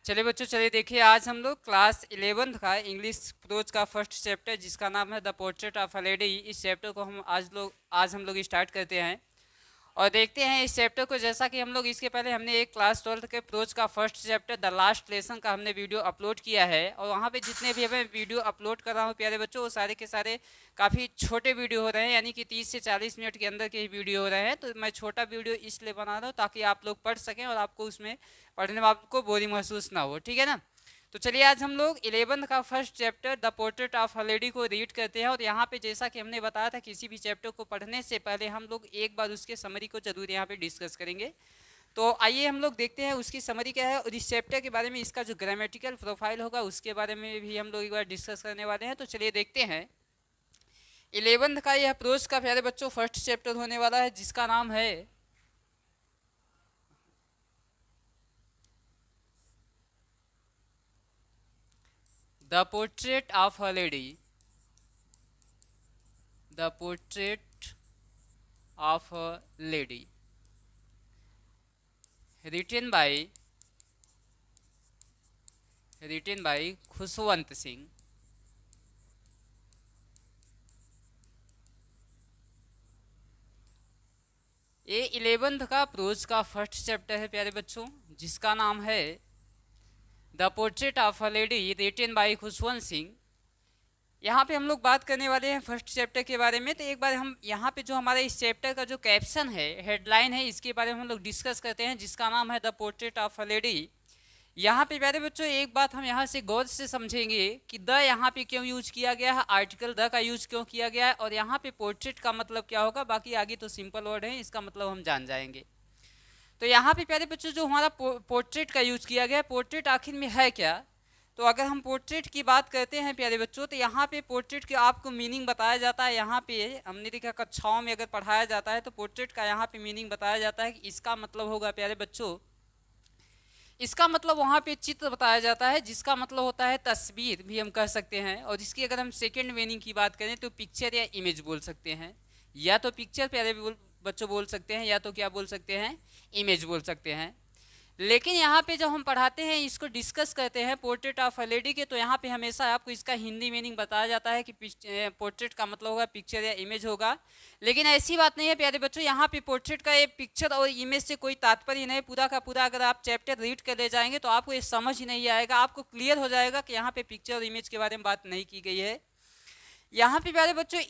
चलिए बच्चों, चलिए देखिए, आज हम लोग क्लास 11th का इंग्लिश प्रोज का फर्स्ट चैप्टर जिसका नाम है the portrait of a lady, इस चैप्टर को आज हम लोग स्टार्ट करते हैं और देखते हैं इस चैप्टर को। जैसा कि हम लोग इसके पहले हमने एक क्लास 12th के प्रोज का first chapter the last lesson का हमने वीडियो अपलोड किया है और वहाँ पे जितने भी हमें वीडियो अपलोड कर रहा हूँ प्यारे बच्चों, वो सारे के सारे काफ़ी छोटे वीडियो हो रहे हैं, यानी कि 30 से 40 मिनट के अंदर के ही वीडियो हो रहे हैं। तो मैं छोटा वीडियो इसलिए बना रहा हूँ ताकि आप लोग पढ़ सकें और आपको उसमें पढ़ने में आपको बोरिंग महसूस ना हो, ठीक है ना। तो चलिए आज हम लोग 11th का first chapter the portrait of a lady को रीड करते हैं। और यहाँ पे जैसा कि हमने बताया था, किसी भी चैप्टर को पढ़ने से पहले हम लोग एक बार उसके समरी को जरूर यहाँ पे डिस्कस करेंगे। तो आइए हम लोग देखते हैं उसकी समरी क्या है और इस चैप्टर के बारे में, इसका जो ग्रामेटिकल प्रोफाइल होगा उसके बारे में भी हम लोग एक बार डिस्कस करने वाले हैं। तो चलिए देखते हैं 11th का यह प्रोज का प्यारे बच्चों फर्स्ट चैप्टर होने वाला है जिसका नाम है the portrait of a lady. The portrait of a lady written by Khushwant Singh. ये 11th का प्रोज का फर्स्ट चैप्टर है प्यारे बच्चों, जिसका नाम है the portrait of a lady written by Khushwant Singh. यहाँ पे हम लोग बात करने वाले हैं फर्स्ट चैप्टर के बारे में। तो एक बार हम यहाँ पे जो हमारे इस चैप्टर का जो कैप्शन है, हेडलाइन है, इसके बारे में हम लोग डिस्कस करते हैं, जिसका नाम है the portrait of a lady. यहाँ पे प्यारे बच्चों एक बात हम यहाँ से गौर से समझेंगे कि द यहाँ पे क्यों यूज किया गया है, आर्टिकल द का यूज क्यों किया गया है और यहाँ पे पोर्ट्रेट का मतलब क्या होगा। बाकी आगे तो सिंपल वर्ड है, इसका मतलब हम जान जाएंगे। तो यहाँ पे प्यारे बच्चों जो हमारा पोर्ट्रेट का यूज किया गया है, पोर्ट्रेट आखिर में है क्या। तो अगर हम पोर्ट्रेट की बात करते हैं प्यारे बच्चों, तो यहाँ पे पोर्ट्रेट के आपको मीनिंग बताया जाता है। यहाँ पे हमने देखा कक्षाओं में अगर पढ़ाया जाता है तो पोर्ट्रेट का यहाँ पे मीनिंग बताया जाता है कि इसका मतलब होगा प्यारे बच्चों, इसका मतलब वहाँ पे चित्र बताया जाता है, जिसका मतलब होता है तस्वीर भी हम कह सकते हैं। और इसकी अगर हम सेकेंड मीनिंग की बात करें तो पिक्चर या इमेज बोल सकते हैं। या तो पिक्चर प्यारे बच्चों बोल सकते हैं, या तो क्या बोल सकते हैं, इमेज बोल सकते हैं। लेकिन यहाँ पे जब हम पढ़ाते हैं, इसको डिस्कस करते हैं पोर्ट्रेट ऑफ अ लेडी के, तो यहाँ पे हमेशा आपको इसका हिंदी मीनिंग बताया जाता है कि पोर्ट्रेट का मतलब होगा पिक्चर या इमेज होगा। लेकिन ऐसी बात नहीं है प्यारे बच्चों, यहाँ पे पोर्ट्रेट का ये पिक्चर और इमेज से कोई तात्पर्य नहीं। पूरा का पूरा अगर आप चैप्टर रीड कर ले जाएंगे तो आपको ये समझ ही नहीं आएगा, आपको क्लियर हो जाएगा कि यहाँ पे पिक्चर और इमेज के बारे में बात नहीं की गई है। यहाँ पे प्यारे बच्चों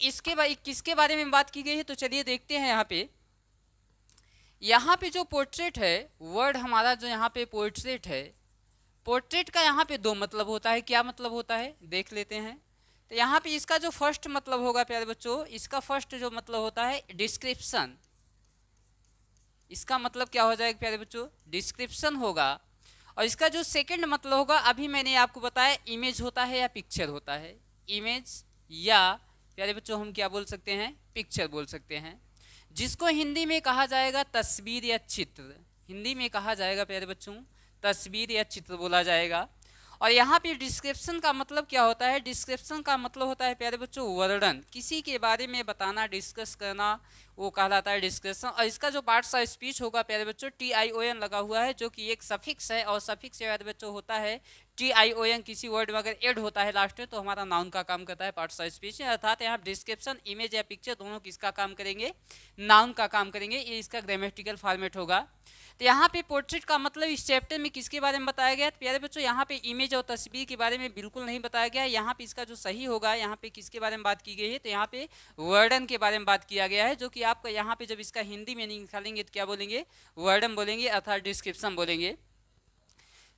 किसके बारे में बात की गई है, तो चलिए देखते हैं। यहाँ पे जो पोर्ट्रेट है, वर्ड हमारा जो यहाँ पे पोर्ट्रेट है, पोर्ट्रेट का यहाँ पे दो मतलब होता है। क्या मतलब होता है देख लेते हैं। तो यहाँ पे इसका जो फर्स्ट मतलब होगा प्यारे बच्चों, इसका फर्स्ट जो मतलब होता है डिस्क्रिप्शन। इसका मतलब क्या हो जाएगा प्यारे बच्चों, डिस्क्रिप्शन होगा। और इसका जो सेकंड मतलब होगा, अभी मैंने आपको बताया, इमेज होता है या पिक्चर होता है। इमेज या प्यारे बच्चों हम क्या बोल सकते हैं, पिक्चर बोल सकते हैं, जिसको हिंदी में कहा जाएगा तस्वीर या चित्र। हिंदी में कहा जाएगा प्यारे बच्चों तस्वीर या चित्र बोला जाएगा। और यहाँ पे डिस्क्रिप्शन का मतलब क्या होता है, डिस्क्रिप्शन का मतलब होता है प्यारे बच्चों वर्णन, किसी के बारे में बताना, डिस्कस करना, वो कहलाता है डिस्कशन। और इसका जो पार्ट्स ऑफ स्पीच होगा प्यारे बच्चों, TION लगा हुआ है, जो कि एक सफिक्स है। और सफिक्स प्यारे बच्चों होता है TION, किसी वर्ड में अगर एड होता है लास्ट में तो हमारा नाउन का काम करता है पार्ट्स ऑफ स्पीच। अर्थात यहाँ डिस्क्रिप्शन, इमेज या पिक्चर दोनों किसका काम करेंगे, नाउन का काम करेंगे। ये इसका ग्रामेटिकल फॉर्मेट होगा। तो यहाँ पे पोर्ट्रेट का मतलब इस चैप्टर में किसके बारे में बताया गया है, तो प्यारे बच्चों यहाँ पे इमेज और तस्वीर के बारे में बिल्कुल नहीं बताया गया है। यहाँ पे इसका जो सही होगा, यहाँ पे किसके बारे में बात की गई है, तो यहाँ पे वर्णन के बारे में बात किया गया है, जो कि आपका यहाँ पे जब इसका हिंदी मीनिंग निकालेंगे तो क्या बोलेंगे, वर्णन बोलेंगे अर्थात डिस्क्रिप्शन बोलेंगे।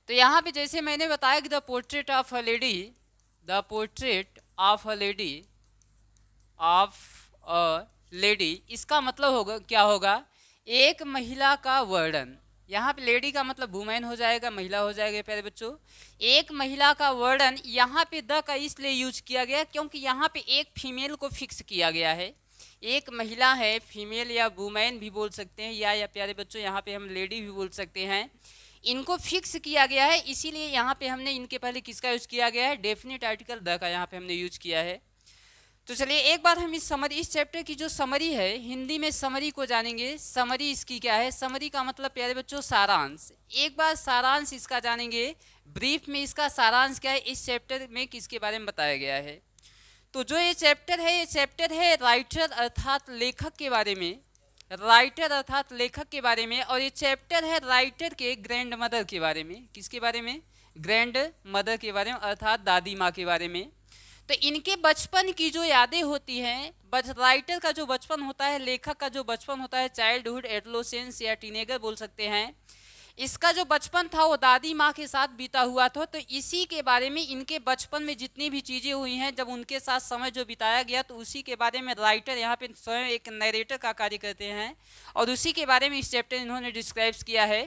तो यहाँ पे जैसे मैंने बताया कि the portrait of a lady, the portrait of a lady, of a lady, इसका मतलब होगा क्या होगा, एक महिला का वर्णन। यहाँ पे लेडी का मतलब वुमेन हो जाएगा, महिला हो जाएगा प्यारे बच्चों। एक महिला का वर्णन, यहाँ पे द का इसलिए यूज किया गया क्योंकि यहाँ पे एक फीमेल को फिक्स किया गया है। एक महिला है, फीमेल या वुमेन भी बोल सकते हैं, या प्यारे बच्चों यहाँ पे हम लेडी भी बोल सकते हैं। इनको फिक्स किया गया है, इसीलिए यहाँ पे हमने इनके पहले किसका यूज किया गया है, डेफिनेट आर्टिकल द का यहाँ पे हमने यूज किया है। तो चलिए एक बार हम इस चैप्टर की जो समरी है, हिंदी में समरी को जानेंगे। समरी इसकी क्या है? समरी का मतलब प्यारे बच्चों सारांश। एक बार सारांश इसका जानेंगे, ब्रीफ में इसका सारांश क्या है, इस चैप्टर में किसके बारे में बताया गया है। तो जो ये चैप्टर है राइटर अर्थात लेखक के बारे में, राइटर अर्थात लेखक के बारे में। और ये चैप्टर है राइटर के ग्रैंड मदर के बारे में। किसके बारे में? ग्रैंड मदर के बारे में अर्थात दादी माँ के बारे में। तो इनके बचपन की जो यादें होती हैं, राइटर का जो बचपन होता है, लेखक का जो बचपन होता है, चाइल्डहुड, एडोलेसेंस या टीनेजर बोल सकते हैं, इसका जो बचपन था वो दादी माँ के साथ बीता हुआ था। तो इसी के बारे में, इनके बचपन में जितनी भी चीज़ें हुई हैं, जब उनके साथ समय जो बिताया गया, तो उसी के बारे में राइटर यहाँ पे स्वयं एक नरेटर का कार्य करते हैं और उसी के बारे में इस चैप्टर इन्होंने डिस्क्राइब किया है।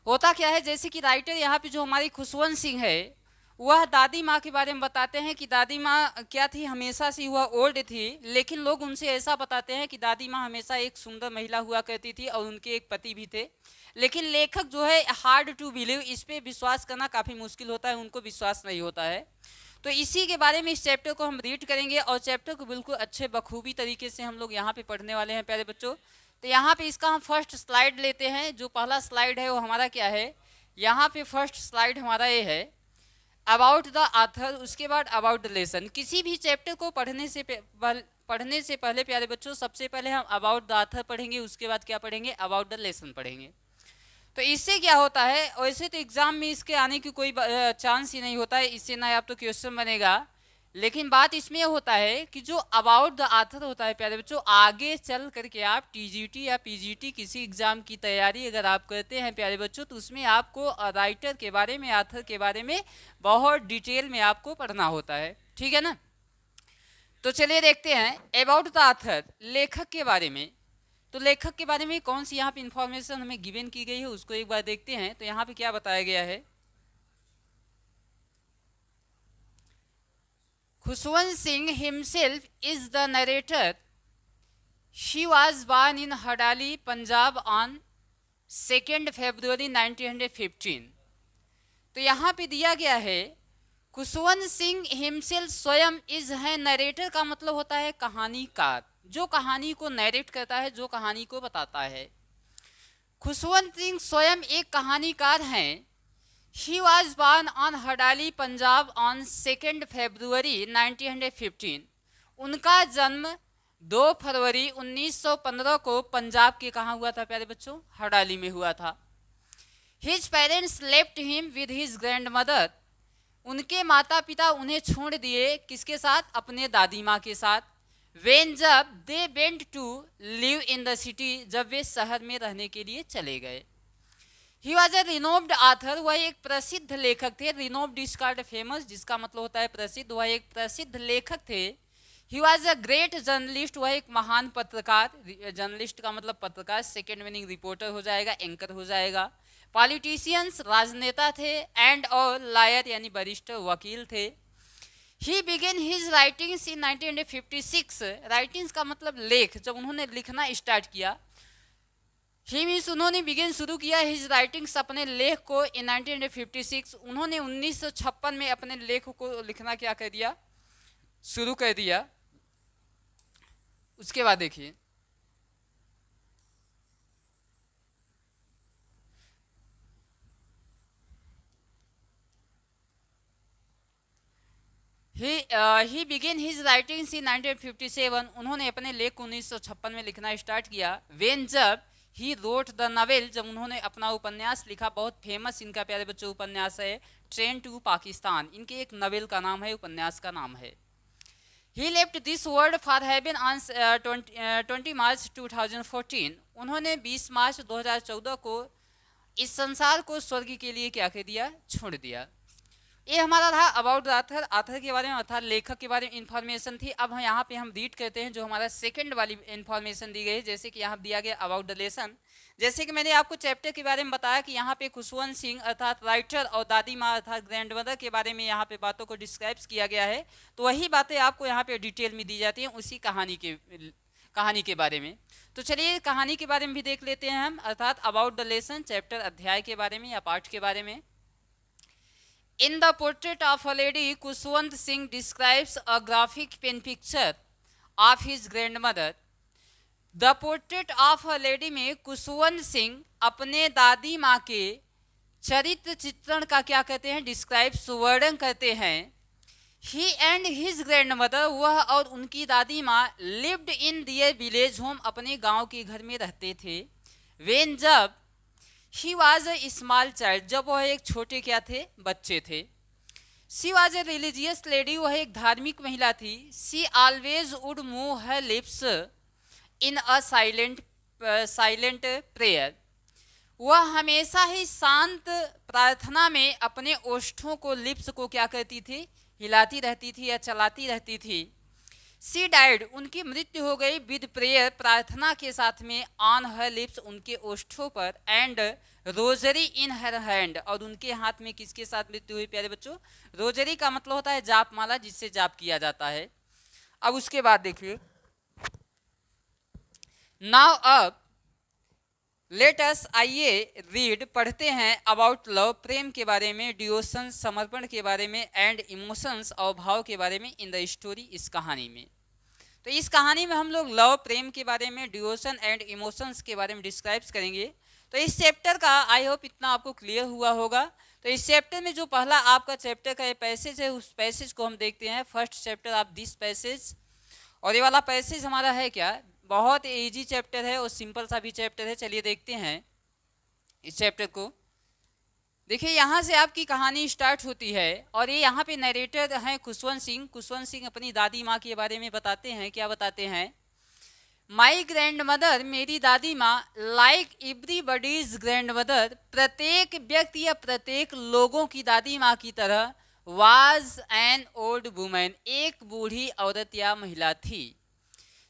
होता क्या है, जैसे कि राइटर यहाँ पे जो हमारी खुशवंत सिंह है, वह दादी माँ के बारे में बताते हैं कि दादी माँ क्या थी, हमेशा से वह ओल्ड थी, लेकिन लोग उनसे ऐसा बताते हैं कि दादी माँ हमेशा एक सुंदर महिला हुआ करती थी और उनके एक पति भी थे। लेकिन लेखक जो है हार्ड टू बिलीव, इस पे विश्वास करना काफ़ी मुश्किल होता है, उनको विश्वास नहीं होता है। तो इसी के बारे में इस चैप्टर को हम रीड करेंगे और चैप्टर को बिल्कुल अच्छे बखूबी तरीके से हम लोग यहाँ पे पढ़ने वाले हैं प्यारे बच्चों। तो यहाँ पे इसका हम फर्स्ट स्लाइड लेते हैं। जो पहला स्लाइड है वो हमारा क्या है, यहाँ पे फर्स्ट स्लाइड हमारा ये है अबाउट द ऑथर, उसके बाद अबाउट द लेसन। किसी भी चैप्टर को पढ़ने से पहले प्यारे बच्चों सबसे पहले हम अबाउट द ऑथर पढ़ेंगे, उसके बाद क्या पढ़ेंगे, अबाउट द लेसन पढ़ेंगे। तो इससे क्या होता है, वैसे तो एग्जाम में इसके आने की कोई चांस ही नहीं होता है, इससे ना आप तो क्वेश्चन बनेगा, लेकिन बात इसमें होता है कि जो अबाउट द ऑथर होता है प्यारे बच्चों, आगे चल करके आप टीजीटी या पीजीटी किसी एग्जाम की तैयारी अगर आप करते हैं प्यारे बच्चों, तो उसमें आपको राइटर के बारे में, ऑथर के बारे में बहुत डिटेल में आपको पढ़ना होता है, ठीक है ना। तो चलिए देखते हैं अबाउट द ऑथर, लेखक के बारे में। तो लेखक के बारे में कौन सी यहाँ पे इंफॉर्मेशन हमें गिवन की गई है उसको एक बार देखते हैं। तो यहाँ पे क्या बताया गया है, Khushwant Singh himself is the narrator. She was born in Hadali Punjab on 2 February 1915। तो यहाँ पे दिया गया है खुशवंत सिंह हिमसेल्फ स्वयं इज है, नरेटर का मतलब होता है कहानीकार, जो कहानी को नरेट करता है, जो कहानी को बताता है। खुशवंत सिंह स्वयं एक कहानीकार हैं। He was born on हडाली Punjab on 2 February 1915। उनका जन्म 2 फरवरी 1915 को पंजाब के कहाँ हुआ था प्यारे बच्चों, हडाली में हुआ था। His parents left him with his grandmother। उनके माता पिता उन्हें छोड़ दिए किसके साथ, अपने दादी माँ के साथ। When जब they went to live in the city, जब वे शहर में रहने के लिए चले गए। He was a renowned author, वह एक प्रसिद्ध लेखक थे। Renowned is called famous, जिसका मतलब होता है प्रसिद्ध, वह एक प्रसिद्ध लेखक थे। He was a great journalist, वह एक महान पत्रकार, जर्नलिस्ट का मतलब पत्रकार, सेकेंड मीनिंग रिपोर्टर हो जाएगा, एंकर हो जाएगा। Politicians, राजनेता थे, and और lawyer यानी वरिष्ठ वकील थे। He began his writings in 1956। Writings का मतलब लेख, जब उन्होंने लिखना स्टार्ट किया। ही मीन्स उन्होंने बिगिन शुरू किया हिज राइटिंग्स, अपने लेख को इन 1956। उन्होंने 1956 में अपने लेख को लिखना क्या कर दिया, शुरू कर दिया। उसके बाद देखिए ही बिगिन हिज राइटिंग्स इन 1957। उन्होंने अपने लेख को 1956 में लिखना स्टार्ट किया। वेन जब ही रोट द नॉवेल, जब उन्होंने अपना उपन्यास लिखा, बहुत फेमस इनका प्यारे बच्चों उपन्यास है ट्रेन टू पाकिस्तान, इनके एक नॉवेल का नाम है, उपन्यास का नाम है। He left this world for heaven on 20 March 2014। उन्होंने 20 मार्च 2014 को इस संसार को स्वर्ग के लिए क्या कह दिया, छोड़ दिया। ये हमारा था अबाउट द ऑथर, ऑथर के बारे में अर्थात लेखक के बारे में इंफॉर्मेशन थी। अब हम यहाँ पे हम रीड करते हैं जो हमारा सेकंड वाली इंफॉर्मेशन दी गई है। जैसे कि यहाँ दिया गया अबाउट द लेसन। जैसे कि मैंने आपको चैप्टर के बारे में बताया कि यहाँ पे खुशवंत सिंह अर्थात राइटर और दादी माँ अर्थात ग्रैंड मदर के बारे में यहाँ पे बातों को डिस्क्राइब किया गया है। तो वही बातें आपको यहाँ पे डिटेल में दी जाती हैं उसी कहानी के बारे में। तो चलिए कहानी के बारे में भी देख लेते हैं हम, अर्थात अबाउट द लेसन, चैप्टर अध्याय के बारे में या पाठ के बारे में। In the portrait of a lady, Kushwant Singh describes a graphic pen picture of his grandmother. The portrait of a lady में कुशवंत सिंह अपने दादी माँ के चरित्र चित्रण का क्या कहते हैं, डिस्क्राइब, वर्णन करते हैं. He and his grandmother, वह और उनकी दादी माँ, lived in their village home, अपने गांव के घर में रहते थे. वेन, जब, he was a small child, जब वह एक छोटे क्या थे, बच्चे थे. She was a religious lady, वह एक धार्मिक महिला थी. She always would move her lips in a silent prayer, वह हमेशा ही शांत प्रार्थना में अपने ओष्ठों को, लिप्स को क्या करती थी, हिलाती रहती थी या चलाती रहती थी. सी डाइड, उनकी मृत्यु हो गई, विद प्रेयर, प्रार्थना के साथ में, ऑन हर लिप्स, उनके ओष्ठों पर, and rosary in her hand, और उनके हाथ में किसके साथ मृत्यु हुई प्यारे बच्चों, रोजरी का मतलब होता है जाप माला, जिससे जाप किया जाता है. अब उसके बाद देखिए, नाउ अब लेट अस, आइए रीड, पढ़ते हैं, अबाउट लव, प्रेम के बारे में, डिवोशन, समर्पण के बारे में, एंड इमोशंस, और भाव के बारे में, इन द स्टोरी, इस कहानी में. तो इस कहानी में हम लोग लव, प्रेम के बारे में, डिवोशन एंड इमोशंस के बारे में डिस्क्राइब करेंगे. तो इस चैप्टर का आई होप इतना आपको क्लियर हुआ होगा. तो इस चैप्टर में जो पहला आपका चैप्टर का ये पैसेज है, उस पैसेज को हम देखते हैं. First chapter of this passage, और ये वाला पैसेज हमारा है क्या, बहुत इजी चैप्टर है और सिंपल सा भी चैप्टर है. चलिए देखते हैं इस चैप्टर को. देखिए यहाँ से आपकी कहानी स्टार्ट होती है, और ये यहाँ पे नरेटर हैं खुशवंत सिंह. खुशवंत सिंह अपनी दादी माँ के बारे में बताते हैं. क्या बताते हैं, माई ग्रैंड मदर, मेरी दादी माँ, लाइक एवरीबडीज ग्रैंड मदर, प्रत्येक व्यक्ति या प्रत्येक लोगों की दादी माँ की तरह, वाज एन ओल्ड वुमेन, एक बूढ़ी औरत या महिला थी.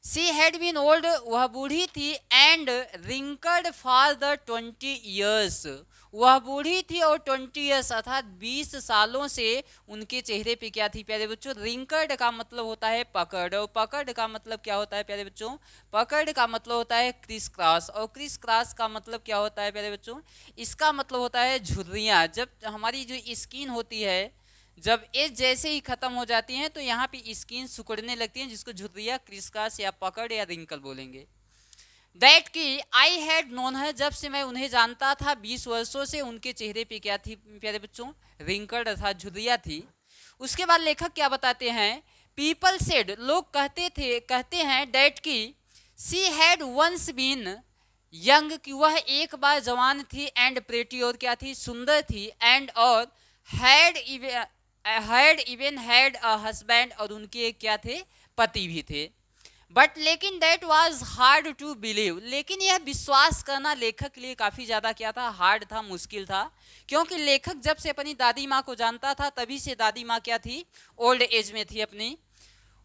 शी हैड बीन ओल्ड, वह बूढ़ी थी, and wrinkled for the 20 years, वह बूढ़ी थी और 20 ईयर्स अर्थात 20 सालों से उनके चेहरे पे क्या थी प्यारे बच्चों, रिंकल्ड का मतलब होता है पकड़, और पकड़ का मतलब क्या होता है प्यारे बच्चों, पकड़ का मतलब होता है क्रिस क्रॉस, और क्रिस क्रॉस का मतलब क्या होता है प्यारे बच्चों, इसका मतलब होता है झुर्रियाँ. जब हमारी जो स्किन होती है, जब एज जैसे ही खत्म हो जाती हैं तो यहाँ पे स्किन सिकुड़ने लगती हैं, जिसको झुर्रिया, क्रिसक्रॉस या पकड़ या रिंकल बोलेंगे. दैट की आई हैड नोन हर, जब से मैं उन्हें जानता था, 20 वर्षों से उनके चेहरे पे क्या थी प्यारे बच्चों, रिंकल अर्थात झुर्रिया थी. उसके बाद लेखक क्या बताते हैं, पीपल सेड, लोग कहते हैं, दैट की she had once been young, कि वह एक बार जवान थी, एंड प्रेटी, और क्या थी, सुंदर थी, एंड और had even had a husband, और उनके क्या थे, पति भी थे. बट लेकिन that was hard to believe, लेकिन यह विश्वास करना लेखक के लिए काफ़ी ज़्यादा क्या था, हार्ड था, मुश्किल था. क्योंकि लेखक जब से अपनी दादी माँ को जानता था, तभी से दादी माँ क्या थी, ओल्ड एज में थी अपनी.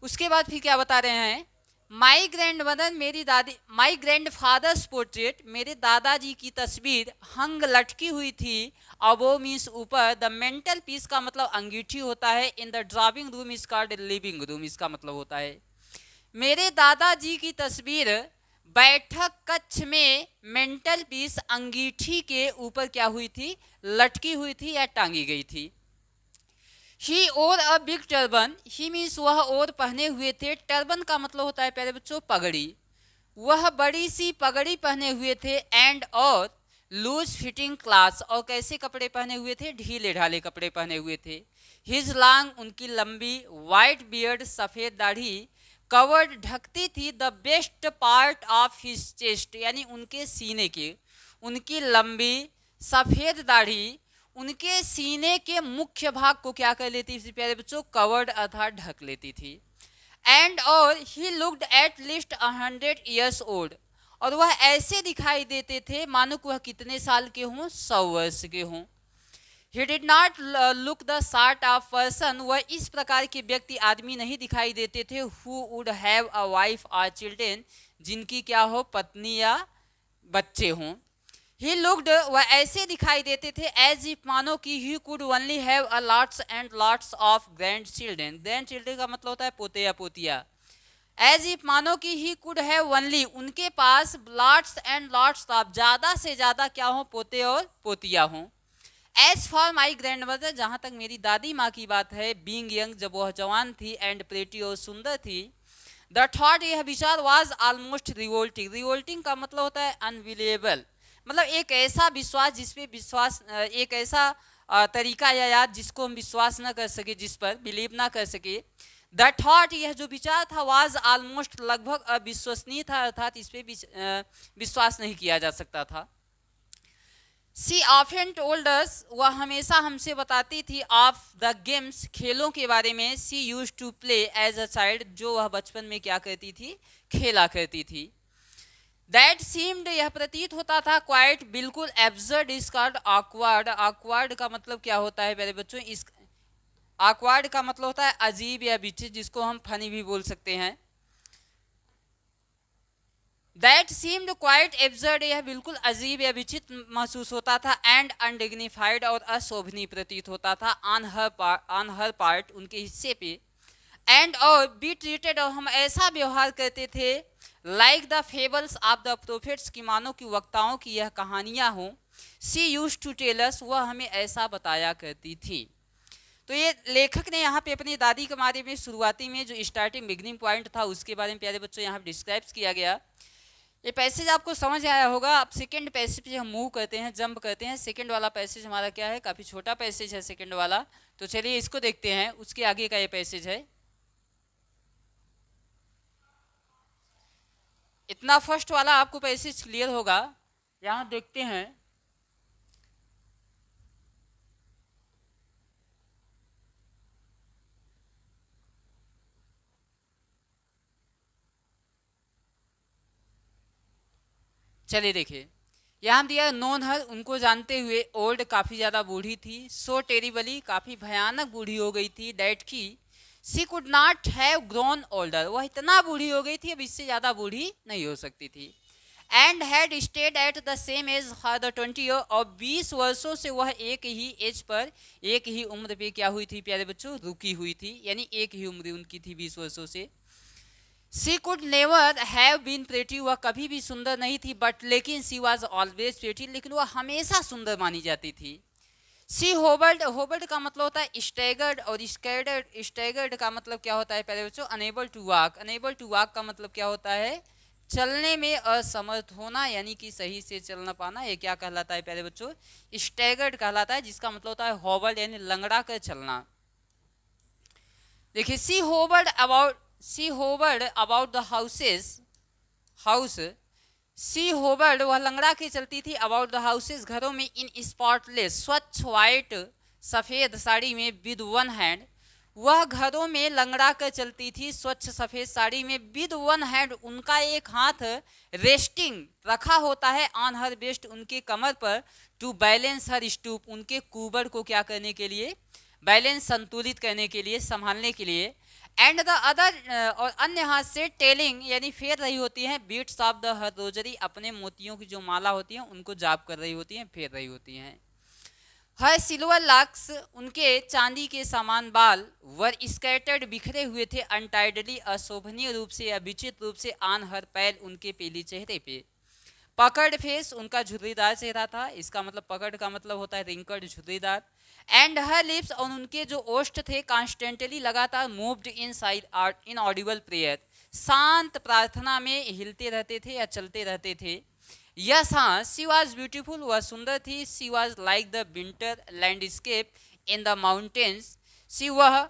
उसके बाद फिर क्या बता रहे हैं, माई ग्रैंड मदर, मेरी दादी, माई ग्रैंड फादर्स पोर्ट्रेट, मेरे दादाजी की तस्वीर, हंग लटकी हुई थी, अबो मीन्स ऊपर, द मेंटल पीस का मतलब अंगीठी होता है, in the drawing room is called living room, इसका मतलब होता है. मेरे दादाजी की तस्वीर बैठक कक्ष में मेंटल पीस अंगीठी के ऊपर क्या हुई थी, लटकी हुई थी या टांगी गई थी. ही और a big turban, he means वह और पहने हुए थे, टर्बन का मतलब होता है प्यारे बच्चों पगड़ी, वह बड़ी सी पगड़ी पहने हुए थे, एंड और लूज फिटिंग क्लास, और कैसे कपड़े पहने हुए थे, ढीले ढाले कपड़े पहने हुए थे. हिज लॉन्ग, उनकी लंबी, वाइट बियर्ड, सफ़ेद दाढ़ी, कवर्ड, ढकती थी, the best part of his chest, यानी उनके सीने के, उनकी लंबी सफ़ेद दाढ़ी उनके सीने के मुख्य भाग को क्या कर लेती थी प्यारे बच्चों, कवर्ड अर्थात ढक लेती थी. एंड और he looked at least 100 years old, और वह ऐसे दिखाई देते थे मानो कि वह कितने साल के हों, 100 वर्ष के हों. He did not look the sort of person, वह इस प्रकार के व्यक्ति आदमी नहीं दिखाई देते थे, who would have a wife और चिल्ड्रेन, जिनकी क्या हो, पत्नी या बच्चे हों. ही लुक्ड, वह ऐसे दिखाई देते थे, एज इफ मानो कि he could only have a lots and lots of grand children, grand children का मतलब होता है पोते या पोतिया. एज इफ मानो कि ही कुड हैव ओनली, उनके पास लॉट्स एंड लॉट्स ऑफ, ज़्यादा से ज़्यादा क्या हो, पोते और पोतिया हों. As for my grandmother, जहाँ तक मेरी दादी माँ की बात है, बींग यंग, जब वह जवान थी, एंड प्रेटी और सुंदर थी, द थॉट, यह विचार, वाज ऑलमोस्ट रिवोल्टिंग। रिवोल्टिंग का मतलब होता है अनबिलीवेबल, मतलब एक ऐसा विश्वास जिसपे विश्वास, एक ऐसा तरीका या याद जिसको हम विश्वास न कर सके, जिस पर बिलीव ना कर सके। द थॉट, यह जो विचार था, वाज ऑलमोस्ट, लगभग अविश्वसनीय था, अर्थात इस पर विश्वास नहीं किया जा सकता था। सी ऑफन टोल्ड अस, वह हमेशा हमसे बताती थी, ऑफ द गेम्स, खेलों के बारे में, she used to play as a child, जो वह बचपन में क्या करती थी, खेला करती थी। दैट सीम्ड, यह प्रतीत होता था, क्वाइट, बिल्कुल, absurd is called awkward. Awkward का मतलब क्या होता है मेरे बच्चों? इस ऑकवर्ड का मतलब होता है अजीब या विचित्र, जिसको हम फनी भी बोल सकते हैं। दैट सीम्ड क्वाइट एब्सर्ड, यह बिल्कुल अजीब या विचित्र महसूस होता था, एंड अनडिग्निफाइड, और अशोभनीय प्रतीत होता था, ऑन हर पार्ट, उनके हिस्से पे, एंड और बी ट्रीटेड, और हम ऐसा व्यवहार करते थे, like the fables of the prophets, की मानो की वक्ताओं की यह कहानियाँ हों। सी यूज टू टेल अस, वह हमें ऐसा बताया करती थी। तो ये लेखक ने यहाँ पे अपनी दादी के बारे में शुरुआती में जो स्टार्टिंग बिगनिंग पॉइंट था उसके बारे में प्यारे बच्चों यहाँ पे डिस्क्राइब किया गया। ये पैसेज आपको समझ आया होगा। अब सेकंड पैसेज पे हम मूव करते हैं, जंप करते हैं। सेकंड वाला पैसेज हमारा क्या है, काफ़ी छोटा पैसेज है सेकंड वाला, तो चलिए इसको देखते हैं। उसके आगे का ये पैसेज है, इतना फर्स्ट वाला आपको पैसेज क्लियर होगा। यहाँ देखते हैं, चलिए देखिए, यहाँ दिया नोन हर, उनको जानते हुए, ओल्ड, काफ़ी ज़्यादा बूढ़ी थी, सो टेरिबली, काफ़ी भयानक बूढ़ी हो गई थी, दैट की she could not have grown older, वह इतना बूढ़ी हो गई थी अब इससे ज़्यादा बूढ़ी नहीं हो सकती थी, and had stayed at the same age for the 20 year, और 20 वर्षों से वह एक ही एज पर, एक ही उम्र पे क्या हुई थी प्यारे बच्चों, रुकी हुई थी, यानी एक ही उम्र उनकी थी 20 वर्षों से। She could never have been pretty, वह कभी भी सुंदर नहीं थी, बट लेकिन शी वॉज ऑलवेज प्रेटी, लेकिन वह हमेशा सुंदर मानी जाती थी। सी होबर्ड, होबर्ड का मतलब होता है स्टैगर्ड, और स्कैडर्ड, स्टैगर्ड का मतलब क्या होता है पहले बच्चों, unable to walk, unable to walk का मतलब क्या होता है, चलने में असमर्थ होना, यानी कि सही से चल ना पाना, ये क्या कहलाता है प्यारे बच्चों, स्टैगर्ड कहलाता है, जिसका मतलब होता है होबर्ड, यानी लंगड़ा कर चलना। देखिए, सी होबर्ड अबाउट द हाउस, सी होबर्ड, वह लंगड़ा के चलती थी, अबाउट द हाउसेस, घरों में, इन स्पॉटलेस, स्वच्छ व्हाइट, सफ़ेद साड़ी में, विद वन हैंड, वह घरों में लंगड़ा कर चलती थी, स्वच्छ सफ़ेद साड़ी में, विद वन हैंड, उनका एक हाथ रेस्टिंग रखा होता है, ऑन हर बेस्ट, उनके कमर पर, टू बैलेंस हर स्टूप, उनके कुबर को क्या करने के लिए, बैलेंस, संतुलित करने के लिए, संभालने के लिए, एंड द अदर, और अन्य हाथ से टेलिंग, यानी फेर रही होती हैं, beads of the her rosary, अपने मोतियों की जो माला होती हैं उनको जाप कर रही होती हैं, फेर रही होती हैं। हर सिल्वर लॉक्स, उनके चांदी के समान बाल, वर स्कैटर्ड, बिखरे हुए थे, अनटाइडली, अशोभनीय रूप से या विचित्र रूप से, ऑन हर पैल, उनके पीली चेहरे पे, पकड़ फेस, उनका झुर्रीदार चेहरा था, इसका मतलब पकड़ का मतलब होता है रिंकल्ड, झुर्रीदार, एंड हर लिप्स, और उनके जो ओष्ठ थे, कॉन्स्टेंटली, लगातार, moved in side art in Audible prayer, शांत प्रार्थना में हिलते रहते थे या चलते रहते थे। यस, हाँ, सी वॉज ब्यूटीफुल, वह सुंदर थी, she was like the winter landscape in the mountains, she वह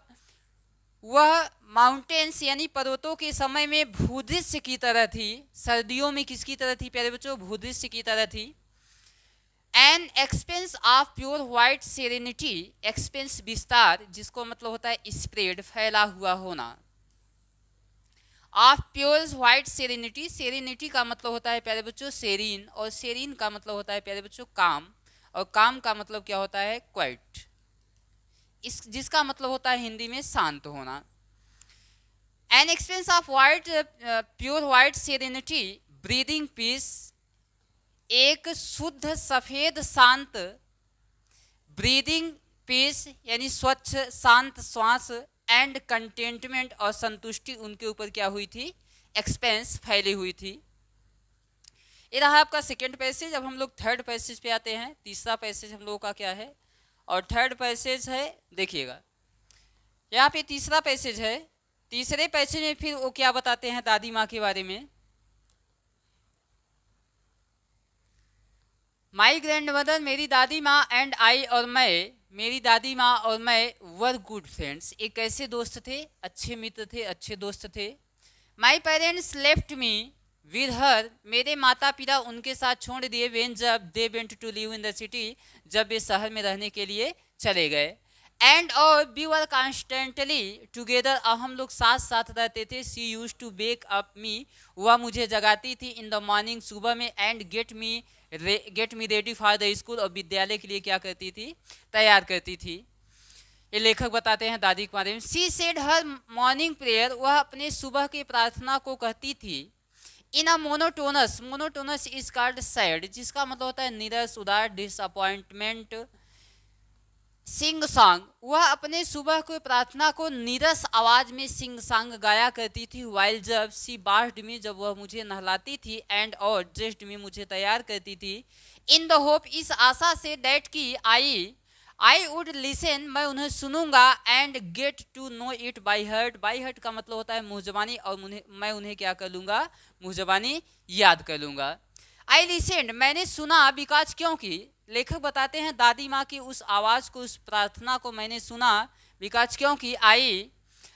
माउंटेन्स यानी पर्वतों के समय में भूदृश्य की तरह थी, सर्दियों में किसकी तरह थी प्यारे बच्चों, भूदृश्य की तरह थी। N expanse of pure white serenity, expense विस्तार, जिसको मतलब होता है स्प्रेड, फैला हुआ होना, of pure white serenity, serenity का मतलब होता है प्यारे बच्चों सेरीन, और सेरीन का मतलब होता है प्यारे बच्चों काम, और काम का मतलब क्या होता है क्वाइट, इस जिसका मतलब होता है हिंदी में शांत होना। An expanse of white, pure white serenity, breathing peace, एक शुद्ध सफेद शांत, ब्रीदिंग पीस यानी स्वच्छ शांत श्वास, एंड कंटेंटमेंट, और संतुष्टि उनके ऊपर क्या हुई थी, एक्सपेंस, फैली हुई थी। ये रहा आपका सेकेंड पैसेज। अब हम लोग थर्ड पैसेज पे आते हैं। तीसरा पैसेज हम लोगों का क्या है, और थर्ड पैसेज है, देखिएगा यहाँ पे तीसरा पैसेज है। तीसरे पैसेज में फिर वो क्या बताते हैं दादी माँ के बारे में। माई ग्रैंड मदर, मेरी दादी माँ, एंड आई और मैं, मेरी दादी माँ और मैं, वर गुड फ्रेंड्स, एक ऐसे दोस्त थे, अच्छे मित्र थे, अच्छे दोस्त थे। My parents left me with her, मेरे माता पिता उनके साथ छोड़ दिए, वेन जब they went to live in the city, जब वे शहर में रहने के लिए चले गए। एंड और वी वर कॉन्स्टेंटली टुगेदर, अब हम लोग साथ साथ रहते थे। सी यूज टू वेक अप मी, वह मुझे जगाती थी इन द मॉर्निंग, सुबह में, and get me ready for the school, और विद्यालय के लिए क्या करती थी, तैयार करती थी। ये लेखक बताते हैं दादी के बारे में। She said her morning prayer, वह अपने सुबह की प्रार्थना को कहती थी in a monotonous, monotonous is called sad, जिसका मतलब होता है निरस, उदास, डिसअपॉइंटमेंट, सिंग सॉन्ग, वह अपने सुबह को प्रार्थना को नीरस आवाज में सिंग सॉन्ग गाया करती थी। वाइल जब सी बास्ड मी, जब वह मुझे नहलाती थी, एंड और ड्रेस्ड मी, मुझे तैयार करती थी, इन द होप, इस आशा से, दैट की आई वुड लिसन, मैं उन्हें सुनूंगा, and get to know it by heart, by heart का मतलब होता है मुँह जबानी, और मैं उन्हें क्या कर लूँगा, मुँह जबानी याद कर लूँगा। आई लिसेंड, मैंने सुना, बिकॉज, क्योंकि, लेखक बताते हैं दादी माँ की उस आवाज़ को, उस प्रार्थना को मैंने सुना, बिकॉज, क्योंकि,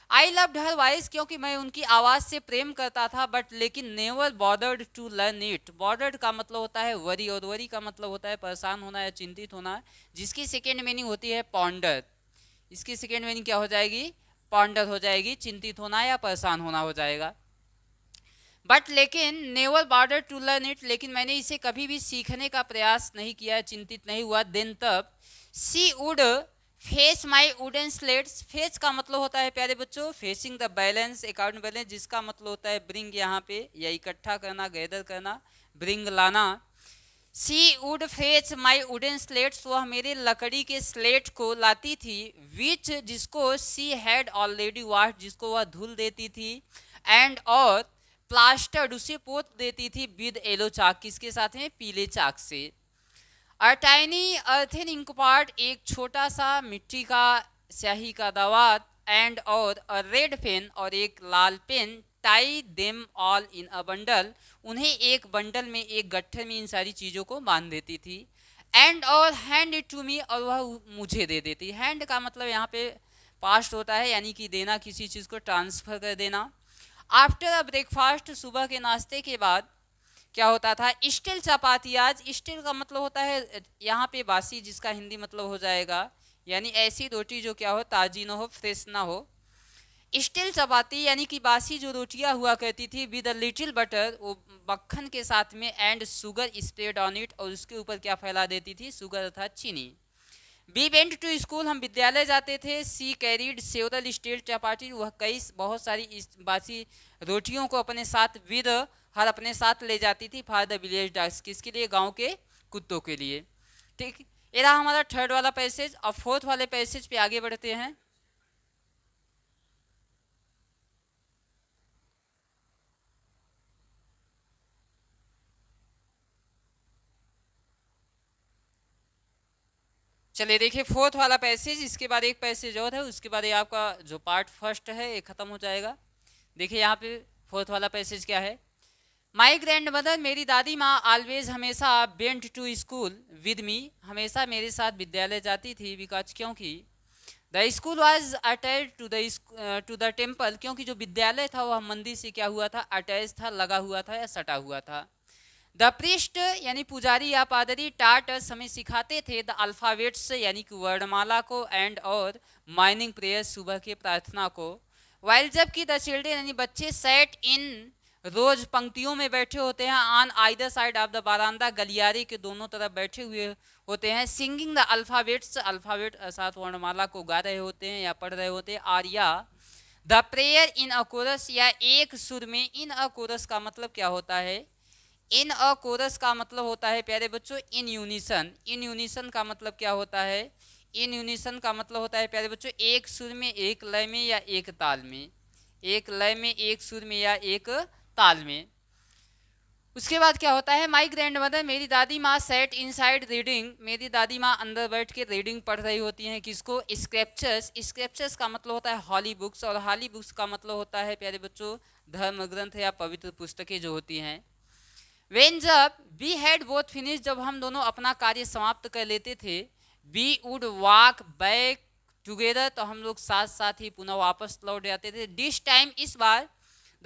आई लव्ड हर वॉइस, क्योंकि मैं उनकी आवाज़ से प्रेम करता था, बट लेकिन never bothered to learn it, bothered का मतलब होता है वरी, और वरी का मतलब होता है परेशान होना या चिंतित होना, जिसकी सेकेंड मीनिंग होती है पॉन्डर। इसकी सेकेंड मीनिंग क्या हो जाएगी, पॉन्डर हो जाएगी, चिंतित होना या परेशान होना हो जाएगा। बट लेकिन never bother to learn it, लेकिन मैंने इसे कभी भी सीखने का प्रयास नहीं किया, चिंतित नहीं हुआ। देन तब she would face my wooden slates, face का मतलब होता है प्यारे बच्चों facing the balance, account balance, जिसका मतलब होता है ब्रिंग, यहाँ पे या इकट्ठा करना, गैदर करना, ब्रिंग लाना। She would fetch my wooden slates, वह मेरे लकड़ी के स्लेट को लाती थी, विच, जिसको सी हैड ऑलरेडी वॉश, जिसको वह धुल देती थी, एंड और प्लास्टर्ड, उसे पोत देती थी, विद येलो चाक, किसके साथ में, पीले चाक से। A tiny earthen ink pot, एक छोटा सा मिट्टी का स्याही का दवात, एंड और अ रेड पेन, और एक लाल pen, tie them all in a bundle, उन्हें एक बंडल में, एक गट्ठर में इन सारी चीज़ों को बांध देती थी, एंड और हैंड इट टू मी, और वह मुझे दे देती। हैंड का मतलब यहाँ पे पास्ट होता है, यानी कि देना, किसी चीज़ को ट्रांसफर कर देना। आफ्टर अ ब्रेकफास्ट, सुबह के नाश्ते के बाद क्या होता था, स्टील चपाती, आज स्टील का मतलब होता है यहाँ पे बासी, जिसका हिंदी मतलब हो जाएगा यानी ऐसी रोटी जो क्या हो, ताजी ना हो, फ्रेश ना हो। स्टील चपाती यानी कि बासी जो रोटियां हुआ करती थी, विद अ लिटिल बटर, वो मक्खन के साथ में, and sugar spread on it, और उसके ऊपर क्या फैला देती थी, शुगर अर्थात चीनी। वी वेंट टू स्कूल, हम विद्यालय जाते थे। सी कैरीड सेवरल स्टील चपाती, वह कई बहुत सारी बासी रोटियों को अपने साथ, विद हर, अपने साथ ले जाती थी, फॉर द विलेज डॉग्स, किसके लिए, गांव के कुत्तों के लिए। ठीक, ये रहा हमारा थर्ड वाला पैसेज। अब फोर्थ वाले पैसेज पे आगे बढ़ते हैं। चलिए देखिए फोर्थ वाला पैसेज, इसके बाद एक पैसेज और है, उसके बाद ये आपका जो पार्ट फर्स्ट है ये खत्म हो जाएगा। देखिए यहाँ पे फोर्थ वाला पैसेज क्या है। माई ग्रैंड मदर, मेरी दादी माँ, ऑलवेज, हमेशा, went to school with me, हमेशा मेरे साथ विद्यालय जाती थी, बिकॉज, क्योंकि, the school was attach to the temple, क्योंकि जो विद्यालय था वह मंदिर से क्या हुआ था, अटैच था, लगा हुआ था या सटा हुआ था। द प्रिस्ट यानी पुजारी या पादरी, टाट हमें सिखाते थे, द अल्फ़ाबेट्स यानी कि वर्णमाला को, एंड और मॉर्निंग प्रेयर, सुबह के प्रार्थना को। वाइल जबकि द चिल्ड्रेन यानी बच्चे, सेट इन रोज, पंक्तियों में बैठे होते हैं, on either side of the verandah, गलियारे के दोनों तरफ बैठे हुए होते हैं, सिंगिंग द अल्फ़ाबेट्स, अल्फ़ाबेट अर्थात वर्णमाला को गा रहे होते हैं या पढ़ रहे होते हैं, और या the prayer in a chorus, या एक सुर में। इन अ कोरस का मतलब क्या होता है, इन अ कोरस का मतलब होता है प्यारे बच्चों इन यूनिसन। इन यूनिसन का मतलब क्या होता है, इन यूनिसन का मतलब होता है प्यारे बच्चों एक सुर में, एक लय में या एक ताल में, एक लय में, एक सुर में या एक ताल में। उसके बाद क्या होता है, माई ग्रैंड मदर, मेरी दादी माँ सेट इनसाइड रीडिंग, मेरी दादी माँ अंदर बैठ के रीडिंग पढ़ रही होती हैं किसको, स्क्रिप्चर्स। स्क्रिप्चर्स का मतलब होता है हॉली बुक्स, और हॉली बुक्स का मतलब होता है प्यारे बच्चों धर्म ग्रंथ या पवित्र पुस्तकें जो होती हैं। वेन जब वी हैड बोथ फिनिश, जब हम दोनों अपना कार्य समाप्त कर लेते थे, we would walk back together, तो हम लोग साथ साथ ही पुनः वापस लौट जाते थे। दिस टाइम, इस बार,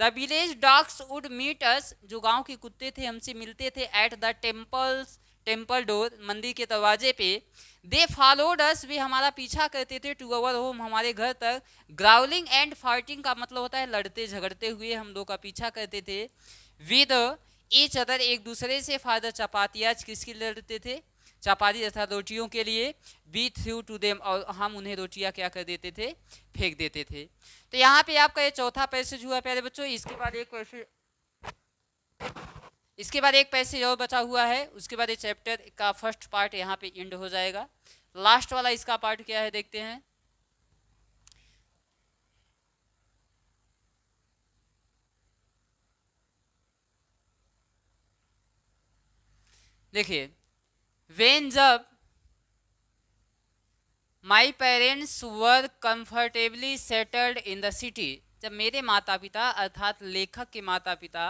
the village dogs would meet us, जो गांव के कुत्ते थे हमसे मिलते थे, एट द टेम्पल डोर, मंदिर के दरवाजे पे। दे फॉलोड अस, वे हमारा पीछा करते थे, टू अवर होम, हमारे घर तक। ग्राउलिंग एंड फाइटिंग का मतलब होता है लड़ते झगड़ते हुए हम लोग का पीछा करते थे। विद ईच अदर, एक दूसरे से। फादर चपातियाज, किसके लिए लड़ते थे, चपाती तथा रोटियों के लिए। बी थ्रू टू देम, और हम उन्हें रोटियां क्या कर देते थे, फेंक देते थे। तो यहाँ पे आपका ये चौथा पैसेज हुआ प्यारे बच्चों। इसके बाद एक पैसेज और बचा हुआ है। उसके बाद ये चैप्टर का फर्स्ट पार्ट यहाँ पे एंड हो जाएगा। लास्ट वाला इसका पार्ट क्या है देखते हैं। देखिए, वेन जब my parents were comfortably settled in the city, जब मेरे माता पिता अर्थात लेखक के माता पिता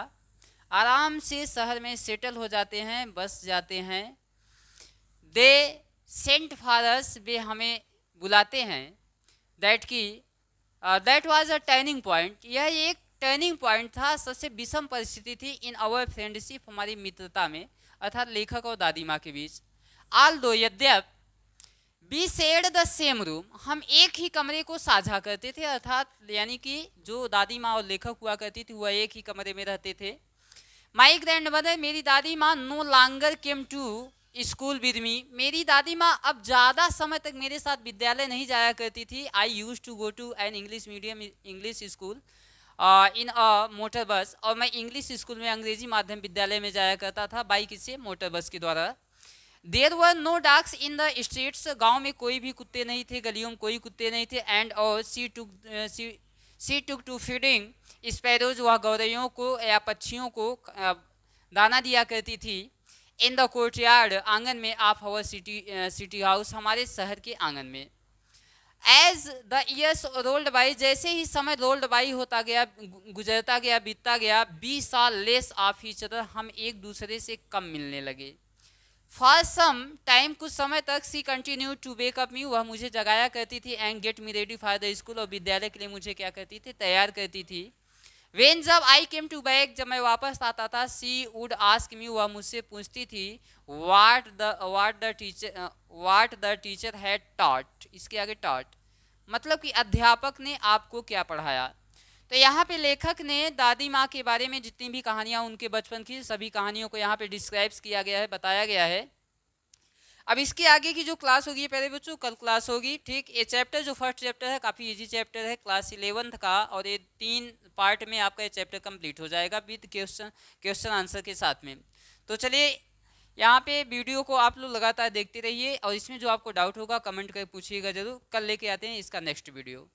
आराम से शहर में सेटल हो जाते हैं, बस जाते हैं। दे सेंट फॉर अस, वे हमें बुलाते हैं। That was a turning point, यह एक टर्निंग पॉइंट था, सबसे विषम परिस्थिति थी इन आवर फ्रेंडशिप, हमारी मित्रता में, अर्थात लेखक और दादी माँ के बीच। आल दो, यद्यप, we shared the same room, हम एक ही कमरे को साझा करते थे, अर्थात यानी कि जो दादी माँ और लेखक हुआ करती थी वह एक ही कमरे में रहते थे। माई ग्रैंड मदर, मेरी दादी माँ, no longer came to school with me, मेरी दादी माँ अब ज़्यादा समय तक मेरे साथ विद्यालय नहीं जाया करती थी। I used to go to an English medium English school in a motor bus, और मैं इंग्लिश स्कूल में अंग्रेजी माध्यम विद्यालय में जाया करता था, बाइक से, मोटर बस के द्वारा। There were no dogs in the streets, गाँव में कोई भी कुत्ते नहीं थे, गलियों में कोई कुत्ते नहीं थे। एंड और सी टुक टू फीडिंग स्पैरोज, वह गौरैयों को या पक्षियों को दाना दिया करती थी। इन द कोर्टयार्ड, आंगन में, ऑफ आवर सिटी हाउस, हमारे शहर के आंगन में। As the years rolled by, जैसे ही समय रोल्ड बाई होता गया, गुजरता गया, बीतता गया, 20 साल लेस ऑफ ईच अदर, हम एक दूसरे से कम मिलने लगे। फॉर सम टाइम, कुछ समय तक, सी कंटिन्यू टू वेक अप मी, वह मुझे जगाया करती थी, and get me ready for the school, और विद्यालय के लिए मुझे क्या करती थी, तैयार करती थी। वेन जब आई केम टू बैक, जब मैं वापस आता था, सी वुड आस्क मी, वह मुझसे पूछती थी, what the teacher had taught, इसके आगे टॉट मतलब कि अध्यापक ने आपको क्या पढ़ाया। तो यहाँ पे लेखक ने दादी माँ के बारे में जितनी भी कहानियाँ उनके बचपन की, सभी कहानियों को यहाँ पे डिस्क्राइब किया गया है, बताया गया है। अब इसके आगे की जो क्लास होगी पहले बच्चों, कल क्लास होगी, ठीक। ये चैप्टर जो फर्स्ट चैप्टर है काफ़ी इजी चैप्टर है, क्लास 11th का, और ये 3 पार्ट में आपका ये चैप्टर कंप्लीट हो जाएगा विद क्वेश्चन आंसर के साथ में। तो चलिए, यहाँ पे वीडियो को आप लोग लगातार देखते रहिए, और इसमें जो आपको डाउट होगा कमेंट कर पूछिएगा जरूर। कल लेके आते हैं इसका नेक्स्ट वीडियो।